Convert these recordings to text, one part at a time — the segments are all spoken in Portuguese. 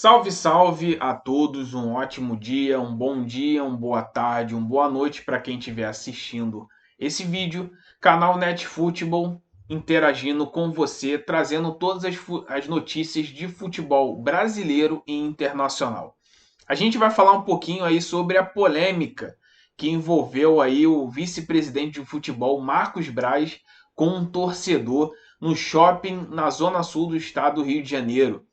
Salve, salve a todos, um ótimo dia, uma boa tarde, uma boa noite para quem estiver assistindo esse vídeo. Canal NetFootball interagindo com você, trazendo todas as notícias de futebol brasileiro e internacional. A gente vai falar um pouquinho aí sobre a polêmica que envolveu aí o vice-presidente de futebol Marcos Braz com um torcedor no shopping na zona sul do estado do Rio de Janeiro.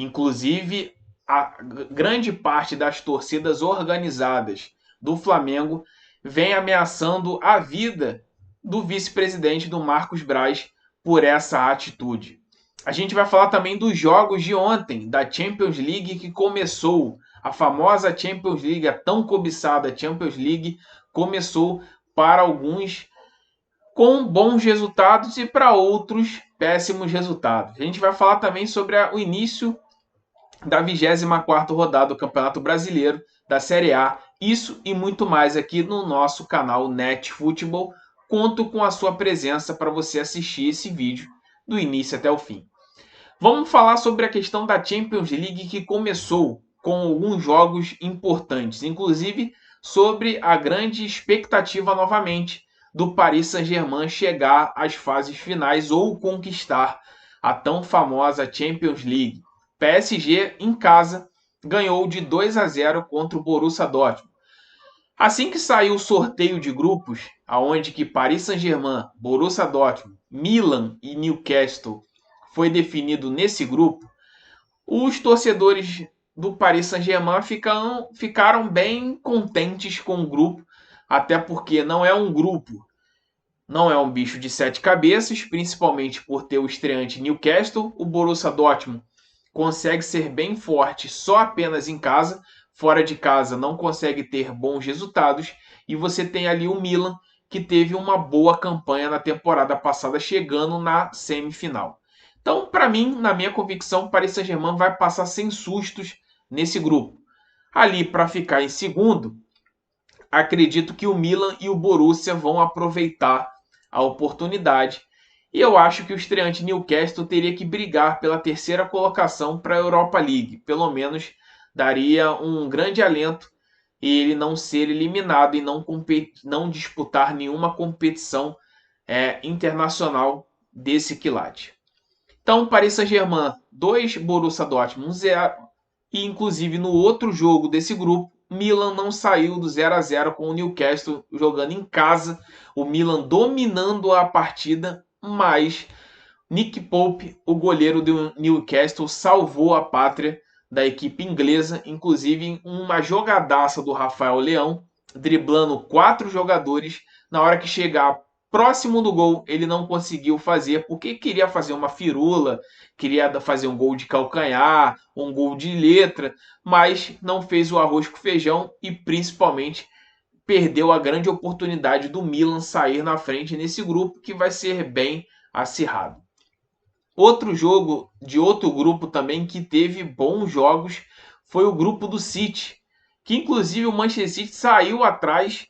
Inclusive, a grande parte das torcidas organizadas do Flamengo vem ameaçando a vida do vice-presidente do Marcos Braz por essa atitude. A gente vai falar também dos jogos de ontem, da Champions League que começou. A famosa Champions League, a tão cobiçada Champions League, começou para alguns com bons resultados e para outros péssimos resultados. A gente vai falar também sobre o início da 24ª rodada do Campeonato Brasileiro da Série A. Isso e muito mais aqui no nosso canal NetFootball. Conto com a sua presença para você assistir esse vídeo do início até o fim. Vamos falar sobre a questão da Champions League que começou com alguns jogos importantes, inclusive sobre a grande expectativa novamente do Paris Saint-Germain chegar às fases finais ou conquistar a tão famosa Champions League. PSG em casa ganhou de 2-0 contra o Borussia Dortmund. Assim que saiu o sorteio de grupos, aonde que Paris Saint-Germain, Borussia Dortmund, Milan e Newcastle foi definido nesse grupo, os torcedores do Paris Saint-Germain ficaram bem contentes com o grupo, até porque não é um grupo, não é um bicho de sete cabeças, principalmente por ter o estreante Newcastle. O Borussia Dortmund consegue ser bem forte só apenas em casa, fora de casa não consegue ter bons resultados, e você tem ali o Milan, que teve uma boa campanha na temporada passada, chegando na semifinal. Então, para mim, na minha convicção, o Paris Saint-Germain vai passar sem sustos nesse grupo. Ali, para ficar em segundo, acredito que o Milan e o Borussia vão aproveitar a oportunidade. E eu acho que o estreante Newcastle teria que brigar pela terceira colocação para a Europa League. Pelo menos daria um grande alento ele não ser eliminado e não disputar nenhuma competição internacional desse quilate. Então, Paris Saint-Germain 2, Borussia Dortmund 0. E inclusive no outro jogo desse grupo, Milan não saiu do 0-0 com o Newcastle jogando em casa. O Milan dominando a partida, mas Nick Pope, o goleiro do Newcastle, salvou a pátria da equipe inglesa, inclusive uma jogadaça do Rafael Leão, driblando 4 jogadores. Na hora que chegar próximo do gol, ele não conseguiu fazer, porque queria fazer uma firula, queria fazer um gol de calcanhar, um gol de letra, mas não fez o arroz com feijão e principalmente perdeu a grande oportunidade do Milan sair na frente nesse grupo que vai ser bem acirrado. Outro jogo de outro grupo também que teve bons jogos foi o grupo do City, que inclusive o Manchester City saiu atrás.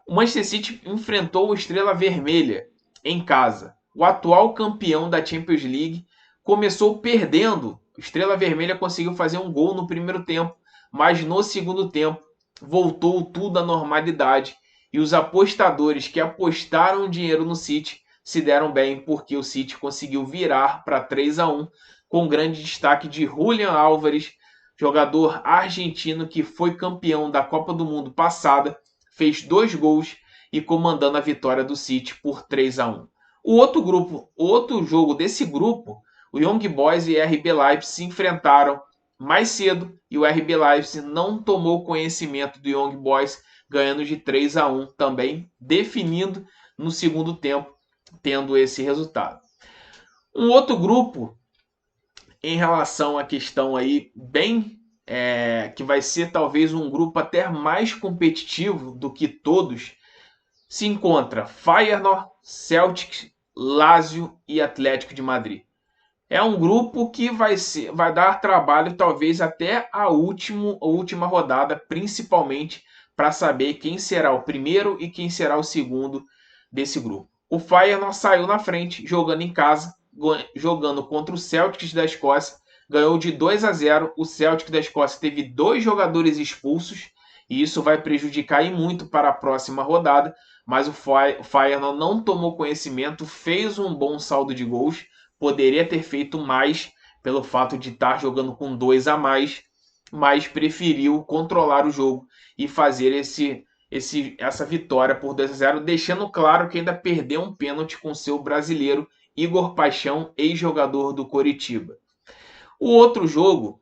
O Manchester City enfrentou o Estrela Vermelha em casa. O atual campeão da Champions League começou perdendo. O Estrela Vermelha conseguiu fazer um gol no primeiro tempo, mas no segundo tempo voltou tudo à normalidade e os apostadores que apostaram dinheiro no City se deram bem, porque o City conseguiu virar para 3-1 com grande destaque de Julián Álvares, jogador argentino que foi campeão da Copa do Mundo passada, fez 2 gols e comandando a vitória do City por 3-1. O outro jogo desse grupo, o Young Boys e RB Leipzig se enfrentaram mais cedo e o RB Leipzig não tomou conhecimento do Young Boys, ganhando de 3-1 também, definindo no segundo tempo, tendo esse resultado. Um outro grupo, em relação à questão aí, bem que vai ser talvez um grupo até mais competitivo do que todos, se encontra Feyenoord, Celtic, Lazio e Atlético de Madrid. É um grupo que vai dar trabalho talvez até a última rodada, principalmente para saber quem será o primeiro e quem será o segundo desse grupo. O Feyenoord saiu na frente, jogando em casa, jogando contra o Celtics da Escócia, ganhou de 2-0. O Celtic da Escócia teve 2 jogadores expulsos, e isso vai prejudicar e muito para a próxima rodada, mas o Feyenoord não tomou conhecimento, fez um bom saldo de gols, poderia ter feito mais pelo fato de estar jogando com 2 a mais, mas preferiu controlar o jogo e fazer essa vitória por 2-0, deixando claro que ainda perdeu um pênalti com seu brasileiro Igor Paixão, ex-jogador do Coritiba. O outro jogo,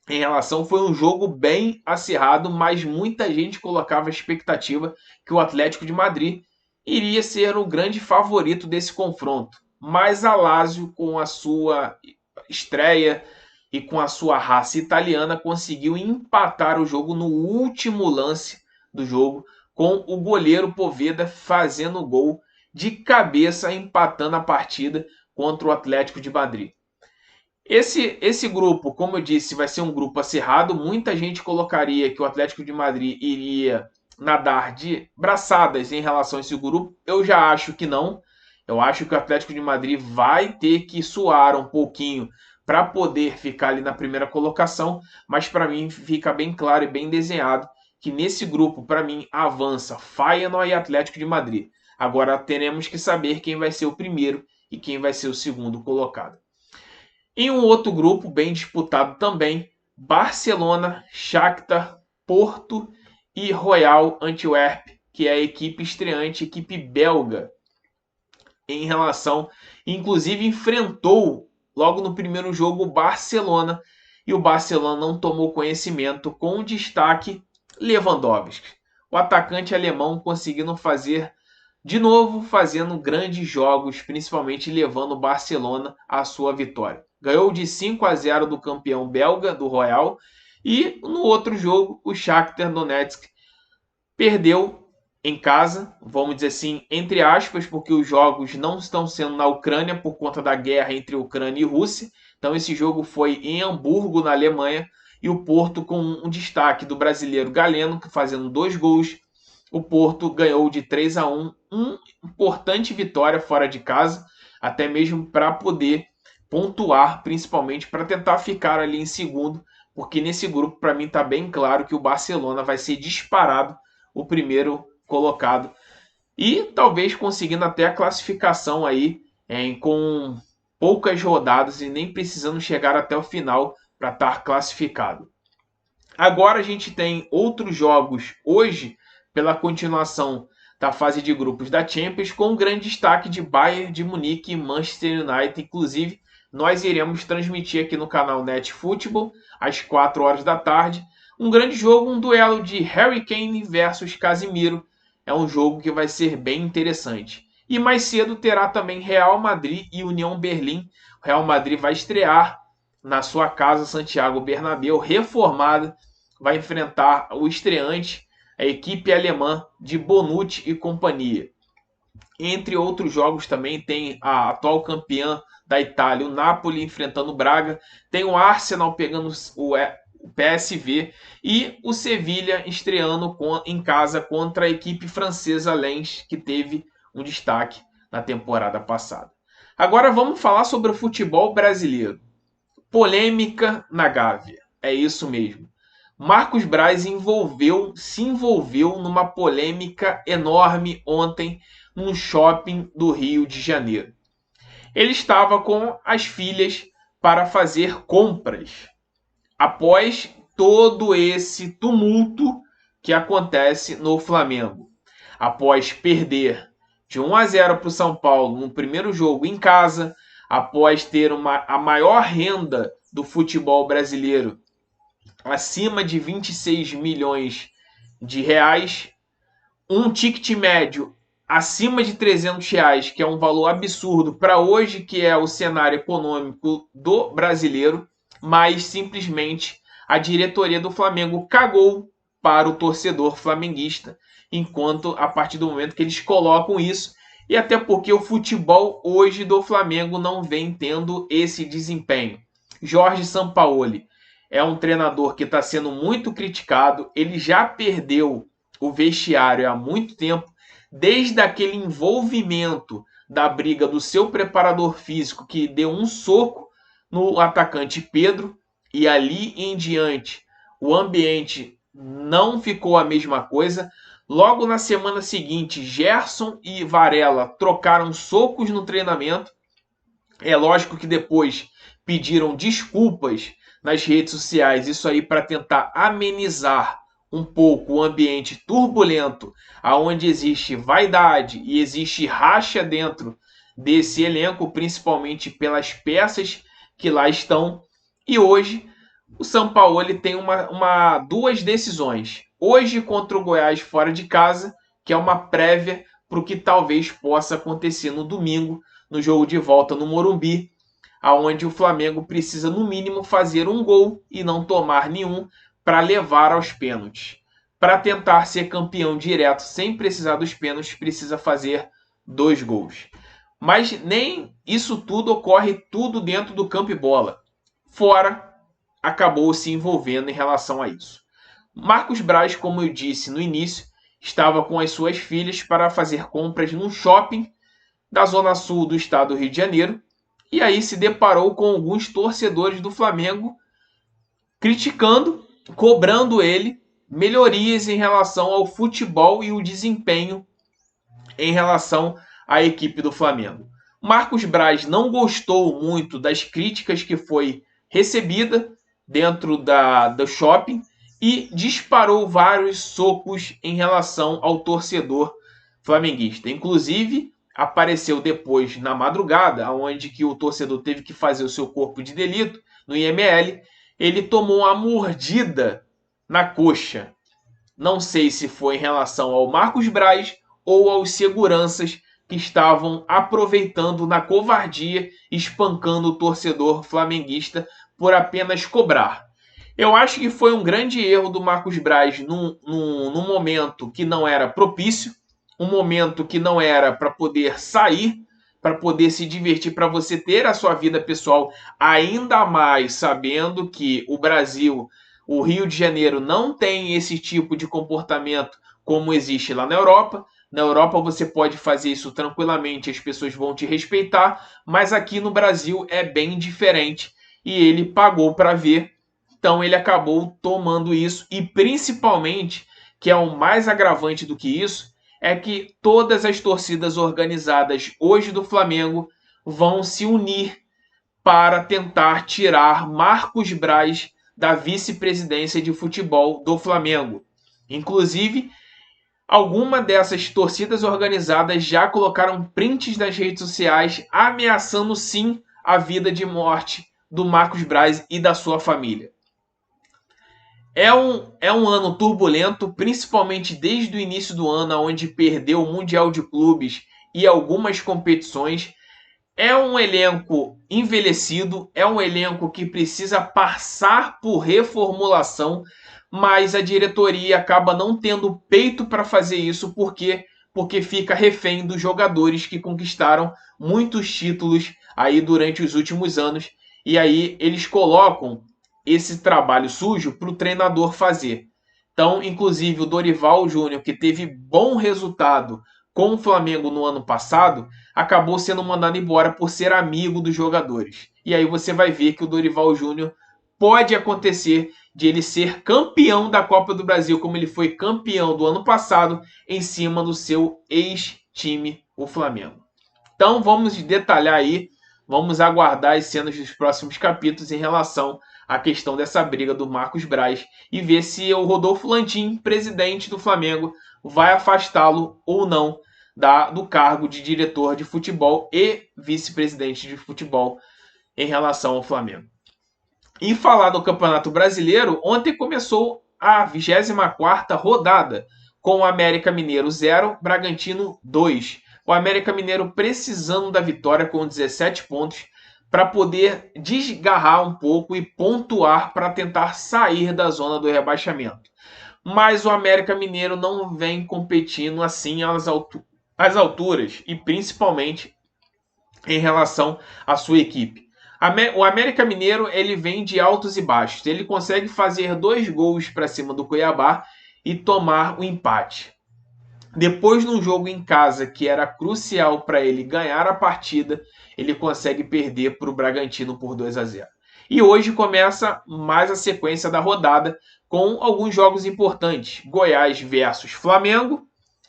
em relação, foi um jogo bem acirrado, mas muita gente colocava a expectativa que o Atlético de Madrid iria ser o grande favorito desse confronto. Mas a Lazio, com a sua estreia e com a sua raça italiana, conseguiu empatar o jogo no último lance do jogo, com o goleiro Poveda fazendo gol de cabeça, empatando a partida contra o Atlético de Madrid. Esse grupo, como eu disse, vai ser um grupo acirrado. Muita gente colocaria que o Atlético de Madrid iria nadar de braçadas em relação a esse grupo. Eu já acho que não. Eu acho que o Atlético de Madrid vai ter que suar um pouquinho para poder ficar ali na primeira colocação, mas para mim fica bem claro e bem desenhado que nesse grupo, para mim, avança Feyenoord e Atlético de Madrid. Agora teremos que saber quem vai ser o primeiro e quem vai ser o segundo colocado. Em um outro grupo bem disputado também, Barcelona, Shakhtar, Porto e Royal Antwerp, que é a equipe estreante, equipe belga, em relação, inclusive enfrentou logo no primeiro jogo o Barcelona, e o Barcelona não tomou conhecimento, com destaque Lewandowski. O atacante alemão conseguindo fazer de novo, fazendo grandes jogos, principalmente levando o Barcelona à sua vitória. Ganhou de 5-0 do campeão belga, do Royal, e no outro jogo, o Shakhtar Donetsk perdeu em casa, vamos dizer assim, entre aspas, porque os jogos não estão sendo na Ucrânia por conta da guerra entre Ucrânia e Rússia. Então esse jogo foi em Hamburgo, na Alemanha, e o Porto com um destaque do brasileiro Galeno, fazendo 2 gols. O Porto ganhou de 3-1, uma importante vitória fora de casa, até mesmo para poder pontuar, principalmente para tentar ficar ali em segundo, porque nesse grupo, para mim, está bem claro que o Barcelona vai ser disparado o primeiro colocado, e talvez conseguindo até a classificação aí com poucas rodadas e nem precisando chegar até o final para estar classificado. Agora a gente tem outros jogos hoje pela continuação da fase de grupos da Champions, com um grande destaque de Bayern de Munique e Manchester United. Inclusive, nós iremos transmitir aqui no canal Net Football às 4 horas da tarde um grande jogo, um duelo de Harry Kane versus Casemiro. É um jogo que vai ser bem interessante. E mais cedo terá também Real Madrid e União Berlim. O Real Madrid vai estrear na sua casa, Santiago Bernabéu, reformada. Vai enfrentar o estreante, a equipe alemã de Bonucci e companhia. Entre outros jogos também tem a atual campeã da Itália, o Napoli, enfrentando o Braga. Tem o Arsenal pegando o PSV e o Sevilha estreando em casa contra a equipe francesa Lens, que teve um destaque na temporada passada. Agora vamos falar sobre o futebol brasileiro. Polêmica na Gávea, é isso mesmo. Marcos Braz se envolveu numa polêmica enorme ontem num shopping do Rio de Janeiro. Ele estava com as filhas para fazer compras após todo esse tumulto que acontece no Flamengo. Após perder de 1-0 para o São Paulo no primeiro jogo em casa, após ter a maior renda do futebol brasileiro, acima de 26 milhões de reais, um ticket médio acima de 300 reais, que é um valor absurdo para hoje, que é o cenário econômico do brasileiro, mas simplesmente a diretoria do Flamengo cagou para o torcedor flamenguista, enquanto a partir do momento que eles colocam isso, e até porque o futebol hoje do Flamengo não vem tendo esse desempenho. Jorge Sampaoli é um treinador que está sendo muito criticado, ele já perdeu o vestiário há muito tempo, desde aquele envolvimento da briga do seu preparador físico, que deu um soco no atacante Pedro, e ali em diante o ambiente não ficou a mesma coisa. Logo na semana seguinte, Gerson e Varela trocaram socos no treinamento. É lógico que depois pediram desculpas nas redes sociais, isso aí para tentar amenizar um pouco o ambiente turbulento, aonde existe vaidade e existe racha dentro desse elenco, principalmente pelas peças que lá estão. E hoje o Sampaoli tem duas decisões. Hoje contra o Goiás fora de casa, que é uma prévia para o que talvez possa acontecer no domingo, no jogo de volta no Morumbi, aonde o Flamengo precisa no mínimo fazer um gol e não tomar nenhum para levar aos pênaltis. Para tentar ser campeão direto sem precisar dos pênaltis, precisa fazer 2 gols. Mas nem isso tudo ocorre tudo dentro do campo e bola. Fora, acabou se envolvendo em relação a isso. Marcos Braz, como eu disse no início, estava com as suas filhas para fazer compras num shopping da zona sul do estado do Rio de Janeiro, e aí se deparou com alguns torcedores do Flamengo criticando, cobrando ele melhorias em relação ao futebol e o desempenho em relação à equipe do Flamengo. Marcos Braz não gostou muito das críticas que foi recebida dentro do shopping e disparou vários socos em relação ao torcedor flamenguista. Inclusive, apareceu depois na madrugada, onde que o torcedor teve que fazer o seu corpo de delito no IML, ele tomou uma mordida na coxa. Não sei se foi em relação ao Marcos Braz ou aos seguranças que estavam aproveitando na covardia, espancando o torcedor flamenguista por apenas cobrar. Eu acho que foi um grande erro do Marcos Braz num momento que não era propício, um momento que não era para poder sair, para poder se divertir, para você ter a sua vida pessoal, ainda mais sabendo que o Brasil, o Rio de Janeiro, não tem esse tipo de comportamento como existe lá na Europa. Na Europa você pode fazer isso tranquilamente, as pessoas vão te respeitar, mas aqui no Brasil é bem diferente e ele pagou para ver, então ele acabou tomando isso e principalmente, que é o mais agravante do que isso, é que todas as torcidas organizadas hoje do Flamengo vão se unir para tentar tirar Marcos Braz da vice-presidência de futebol do Flamengo. Inclusive, algumas dessas torcidas organizadas já colocaram prints nas redes sociais ameaçando sim a vida de morte do Marcos Braz e da sua família. É um ano turbulento, principalmente desde o início do ano, onde perdeu o Mundial de Clubes e algumas competições. É um elenco envelhecido, é um elenco que precisa passar por reformulação, mas a diretoria acaba não tendo peito para fazer isso, porque fica refém dos jogadores que conquistaram muitos títulos aí durante os últimos anos, e aí eles colocam esse trabalho sujo para o treinador fazer. Então, inclusive, o Dorival Júnior, que teve bom resultado com o Flamengo no ano passado, acabou sendo mandado embora por ser amigo dos jogadores. E aí você vai ver que o Dorival Júnior pode acontecer de ele ser campeão da Copa do Brasil, como ele foi campeão do ano passado, em cima do seu ex-time, o Flamengo. Então, vamos detalhar aí, vamos aguardar as cenas dos próximos capítulos em relação a questão dessa briga do Marcos Braz e ver se o Rodolfo Landim, presidente do Flamengo, vai afastá-lo ou não do cargo de diretor de futebol e vice-presidente de futebol em relação ao Flamengo. E falar do Campeonato Brasileiro, ontem começou a 24ª rodada com o América Mineiro 0, Bragantino 2. O América Mineiro precisando da vitória com 17 pontos, para poder desgarrar um pouco e pontuar para tentar sair da zona do rebaixamento. Mas o América Mineiro não vem competindo assim às alturas e principalmente em relação à sua equipe. O América Mineiro ele vem de altos e baixos. Ele consegue fazer 2 gols para cima do Cuiabá e tomar o empate. Depois, num jogo em casa que era crucial para ele ganhar a partida, ele consegue perder para o Bragantino por 2-0. E hoje começa mais a sequência da rodada com alguns jogos importantes. Goiás versus Flamengo.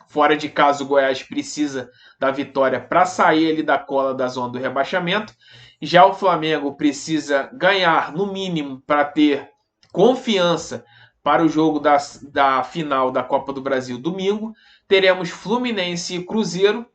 Fora de casa, o Goiás precisa da vitória para sair ali da cola da zona do rebaixamento. Já o Flamengo precisa ganhar no mínimo para ter confiança para o jogo da final da Copa do Brasil domingo. Teremos Fluminense e Cruzeiro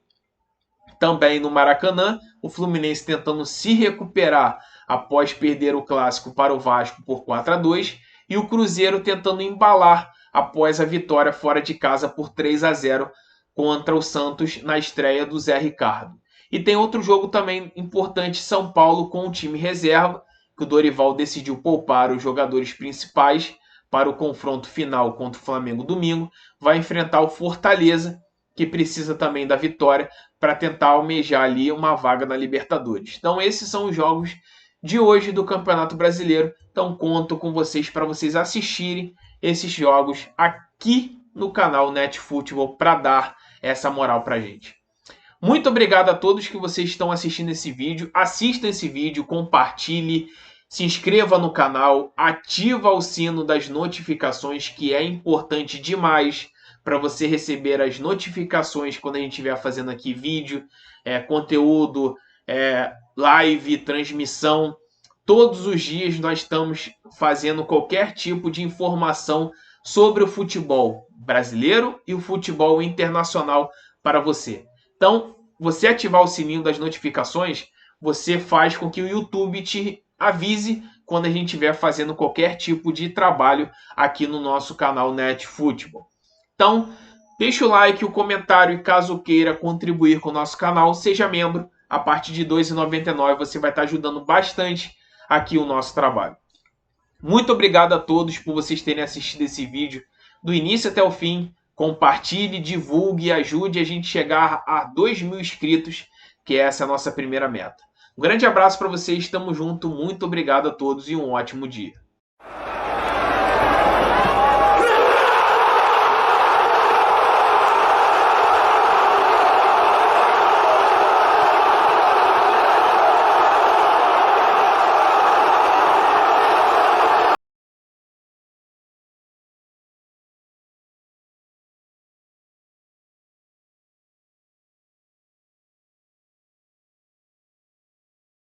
também no Maracanã. O Fluminense tentando se recuperar após perder o clássico para o Vasco por 4-2 e o Cruzeiro tentando embalar após a vitória fora de casa por 3-0 contra o Santos na estreia do Zé Ricardo. E tem outro jogo também importante, São Paulo com o time reserva, que o Dorival decidiu poupar os jogadores principais para o confronto final contra o Flamengo domingo. Vai enfrentar o Fortaleza, que precisa também da vitória para tentar almejar ali uma vaga na Libertadores. Então esses são os jogos de hoje do Campeonato Brasileiro. Então conto com vocês para vocês assistirem esses jogos aqui no canal NetFootball para dar essa moral para a gente. Muito obrigado a todos que vocês estão assistindo esse vídeo. Assista esse vídeo, compartilhe, se inscreva no canal, ativa o sino das notificações, que é importante demais para você receber as notificações quando a gente estiver fazendo aqui vídeo, conteúdo, live, transmissão. Todos os dias nós estamos fazendo qualquer tipo de informação sobre o futebol brasileiro e o futebol internacional para você. Então, você ativar o sininho das notificações, você faz com que o YouTube te avise quando a gente estiver fazendo qualquer tipo de trabalho aqui no nosso canal NetFootball. Então, deixa o like, o comentário e caso queira contribuir com o nosso canal, seja membro. A partir de R$ 2,99 você vai estar ajudando bastante aqui o nosso trabalho. Muito obrigado a todos por vocês terem assistido esse vídeo do início até o fim. Compartilhe, divulgue e ajude a gente chegar a 2.000 inscritos, que essa é a nossa primeira meta. Um grande abraço para vocês, estamos juntos, muito obrigado a todos e um ótimo dia.